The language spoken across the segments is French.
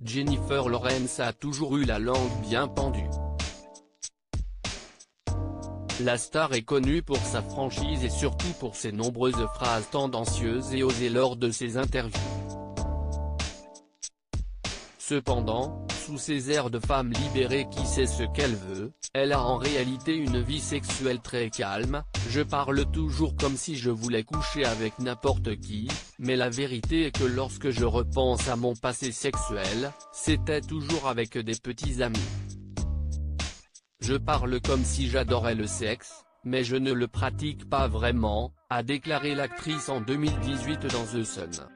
Jennifer Lawrence a toujours eu la langue bien pendue. La star est connue pour sa franchise et surtout pour ses nombreuses phrases tendancieuses et osées lors de ses interviews. Cependant, sous ses airs de femme libérée qui sait ce qu'elle veut, elle a en réalité une vie sexuelle très calme. Je parle toujours comme si je voulais coucher avec n'importe qui, mais la vérité est que lorsque je repense à mon passé sexuel, c'était toujours avec des petits amis. Je parle comme si j'adorais le sexe, mais je ne le pratique pas vraiment, a déclaré l'actrice en 2018 dans The Sun.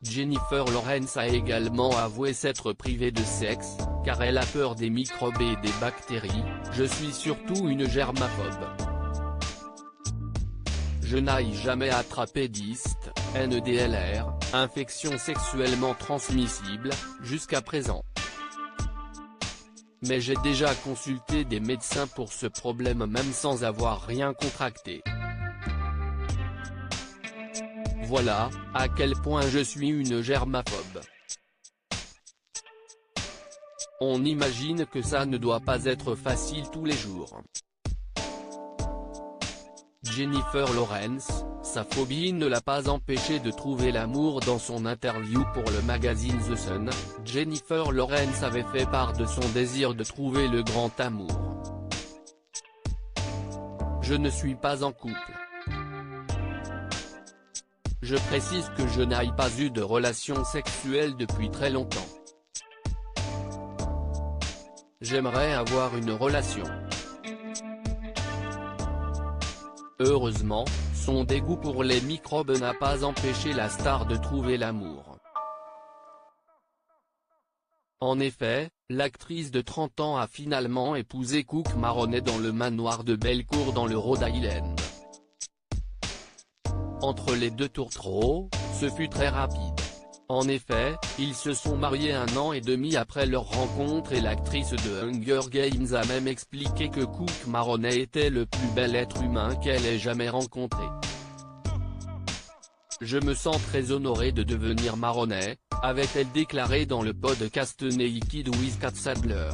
Jennifer Lawrence a également avoué s'être privée de sexe, car elle a peur des microbes et des bactéries. Je suis surtout une germaphobe. Je n'ai jamais attrapé d'IST, NEDLR, infection sexuellement transmissible, jusqu'à présent. Mais j'ai déjà consulté des médecins pour ce problème même sans avoir rien contracté. Voilà, à quel point je suis une germaphobe. On imagine que ça ne doit pas être facile tous les jours. Jennifer Lawrence, sa phobie ne l'a pas empêchée de trouver l'amour. Dans son interview pour le magazine The Sun, Jennifer Lawrence avait fait part de son désir de trouver le grand amour. Je ne suis pas en couple. Je précise que je n'ai pas eu de relation sexuelle depuis très longtemps. J'aimerais avoir une relation. Heureusement, son dégoût pour les microbes n'a pas empêché la star de trouver l'amour. En effet, l'actrice de 30 ans a finalement épousé Cook Maroney dans le manoir de Belcourt dans le Rhode Island. Entre les deux tourtereaux, ce fut très rapide. En effet, ils se sont mariés 1 an et demi après leur rencontre et l'actrice de Hunger Games a même expliqué que Cook Maroney était le plus bel être humain qu'elle ait jamais rencontré. Je me sens très honorée de devenir Maroney, avait-elle déclaré dans le podcast Naked with Kat Sadler.